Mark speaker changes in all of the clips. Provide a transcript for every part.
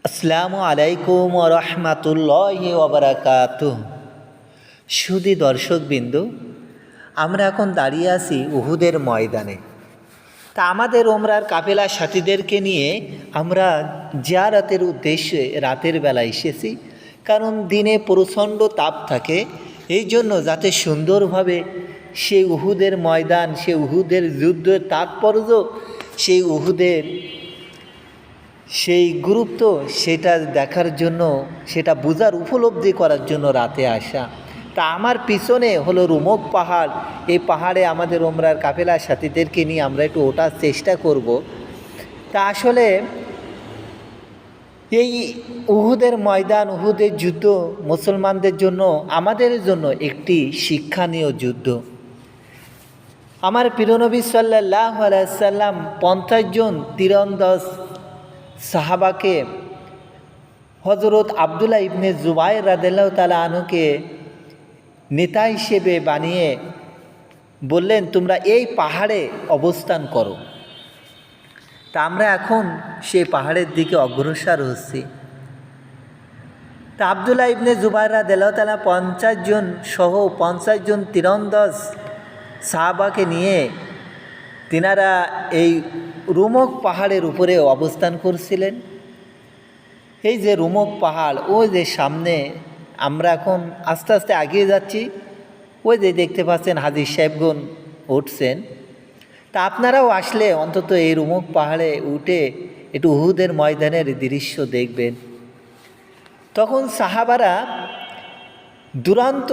Speaker 1: আসসালামু আলাইকুম রহমাতুল্লাহি ওবারাকাতুহ। সুধী দর্শকবৃন্দ, আমরা এখন দাঁড়িয়ে আছি উহুদের ময়দানে। তা আমাদের ওমরার কাফেলা সাথীদেরকে নিয়ে আমরা জিয়ারতের উদ্দেশ্যে রাতের বেলা এসেছি, কারণ দিনে প্রচণ্ড তাপ থাকে। এই জন্য যাতে সুন্দরভাবে সেই উহুদের ময়দান, সেই উহুদের যুদ্ধের তাৎপর্য, সেই উহুদের সেই গুরুত্ব, সেটা দেখার জন্য, সেটা বোঝার উপলব্ধি করার জন্য রাতে আসা। তা আমার পিছনে হলো রুমক পাহাড়। এই পাহাড়ে আমাদের ওমরার কাফেলা সাথীদেরকে নিয়ে আমরা একটু ওঠার চেষ্টা করব। তা আসলে এই উহুদের ময়দান, উহুদের যুদ্ধ মুসলমানদের জন্য, আমাদের জন্য একটি শিক্ষণীয় যুদ্ধ। আমার প্রিয়নবী সাল্লাল্লাহু আলাইহি সাল্লাম 50 জন তীরন্দাজ সাহাবাকে হজরত আবদুল্লাহ ইবনে জুবাইর রাদিয়াল্লাহু তাআলা আনহুকে নেতা হিসেবে বানিয়ে বললেন, তোমরা এই পাহাড়ে অবস্থান করো। তা আমরা এখন সেই পাহাড়ের দিকে অগ্রসর হচ্ছি। তা আবদুল্লাহ ইবনে জুবাইর রাদিয়াল্লাহু তাআলা 50 জন সহ 50 জন তীরন্দাজ সাহাবাকে নিয়ে তিনারা এই রুমক পাহাড়ের উপরে অবস্থান করছিলেন। এই যে রুমক পাহাড়, ওই যে সামনে আমরা এখন আস্তে আস্তে এগিয়ে যাচ্ছি, ওই যে দেখতে পাচ্ছেন হাজী সাহেবগণ উঠছেন। তা আপনারাও আসলে অন্তত এই রুমক পাহাড়ে উঠে একটু উহুদের ময়দানের দৃশ্য দেখবেন। তখন সাহাবারা দুরান্ত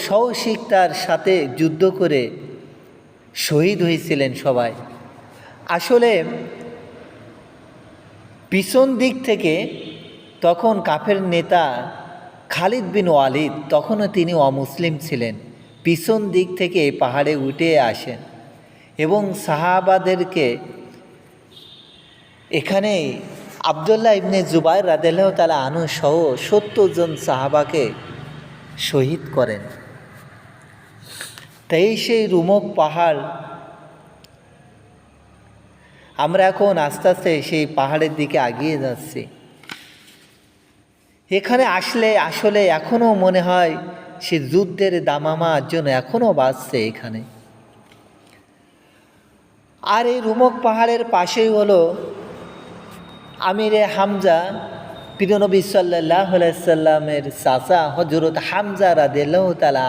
Speaker 1: সাহসিকতার সাথে যুদ্ধ করে শহীদ হয়েছিলেন সবাই। আসলে পিছন দিক থেকে তখন কাফের নেতা খালিদ বিন ওয়ালিদ, তখনও তিনি অমুসলিম ছিলেন, পিছন দিক থেকে পাহাড়ে উঠে আসেন এবং সাহাবাদেরকে এখানে আবদুল্লাহ ইবনে জুবাইর রাদিয়াল্লাহু তাআলা আনহু সহ 70 জন সাহাবাকে শহীদ করেন। তাই সেই রুমক পাহাড়, আমরা এখন আস্তে আস্তে সেই পাহাড়ের দিকে এগিয়ে যাচ্ছি। এখানে আসলে আসলে এখনও মনে হয় সে যুদ্ধের দামামার জন্য এখনও বাজছে এখানে। আর এই রুমক পাহাড়ের পাশেই হলো আমিরে হামজা, প্রিয়নবী সাল্লাল্লাহু আলাইহি সাল্লামের চাচা হযরত হামজা রাদিয়াল্লাহু তাআলা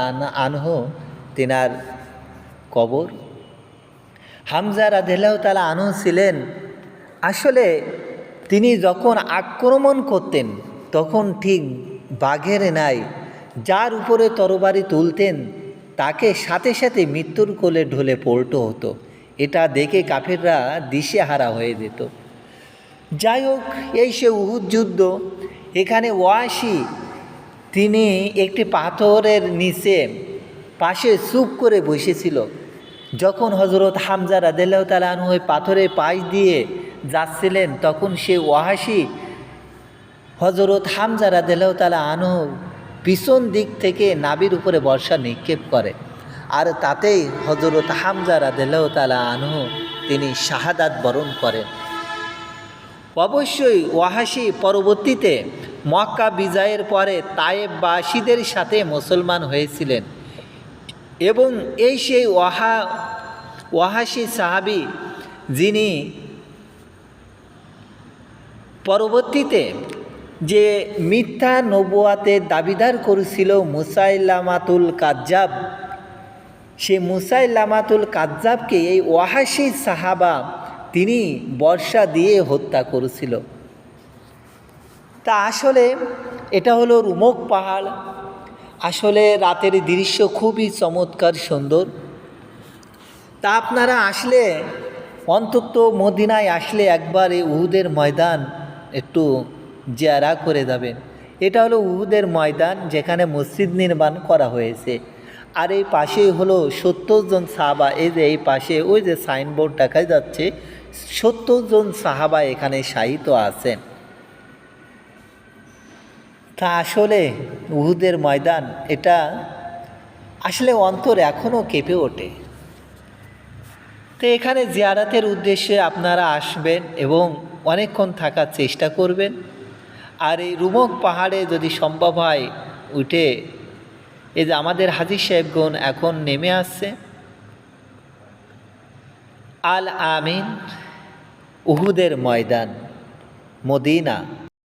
Speaker 1: আনহু, তিনার কবর। হামজা রাদিয়াল্লাহু তাআলা আনহু ছিলেন, আসলে তিনি যখন আক্রমণ করতেন তখন ঠিক বাঘের ন্যায় যার উপরে তরবারি তুলতেন তাকে সাথে সাথে মৃত্যুর কোলে ঢলে পড়তে হতো। এটা দেখে কাফেররা দিশেহারা হয়ে যেত। যাই হোক, এই সে উহুদ যুদ্ধ। এখানে ওয়াসি তিনি একটি পাথরের নিচে পাশে চুপ করে বসেছিল। যখন হজরত হামজা রাদিয়াল্লাহু তাআলা আনহু ওই পাথরের পাশ দিয়ে যাচ্ছিলেন, তখন সে ওয়াসি হজরত হামজা রাদিয়াল্লাহু তাআলা আনহু পিছন দিক থেকে নাভির উপরে বর্ষা নিক্ষেপ করে, আর তাতেই হজরত হামজা রাদিয়াল্লাহু তাআলা আনহু তিনি শাহাদাত বরণ করেন। অবশ্যই ওয়াহাসি পরবর্তীতে মক্কা বিজয়ের পরে তায়েববাসীদের সাথে মুসলমান হয়েছিলেন এবং এই সেই ওয়াহাসি সাহাবী যিনি পরবর্তীতে যে মিথ্যা নবুয়াতের দাবিদার করেছিল মুসাইলামাতুল কাজ্জাব, সেই মুসাইলামাতুল কাজ্জাবকে এই ওয়াহাসি সাহাবা তিনি বর্ষা দিয়ে হত্যা করেছিল। তা আসলে এটা হলো রুমক পাহাড়। আসলে রাতের দৃশ্য খুবই চমৎকার সুন্দর। তা আপনারা আসলে অন্তত মদিনায় আসলে একবার এই উহুদের ময়দান একটু জিয়ারা করে যাবেন। এটা হলো উহুদের ময়দান, যেখানে মসজিদ নির্মাণ করা হয়েছে। আর এই পাশেই হলো 70 জন সাহাবা। এই যে এই পাশে ওই যে সাইনবোর্ড দেখা যাচ্ছে, 70 জন সাহাবা এখানে শায়িত আছেন। তা আসলে উহুদের ময়দান, এটা আসলে অন্তর এখনও কেঁপে ওঠে। তো এখানে জিয়ারাতের উদ্দেশ্যে আপনারা আসবেন এবং অনেকক্ষণ থাকার চেষ্টা করবেন। আর এই রুমক পাহাড়ে যদি সম্ভব হয় উঠে, এই যে আমাদের হাজী সাহেবগণ এখন নেমে আসছে, আল আমিন, উহুদের ময়দান, মদিনা,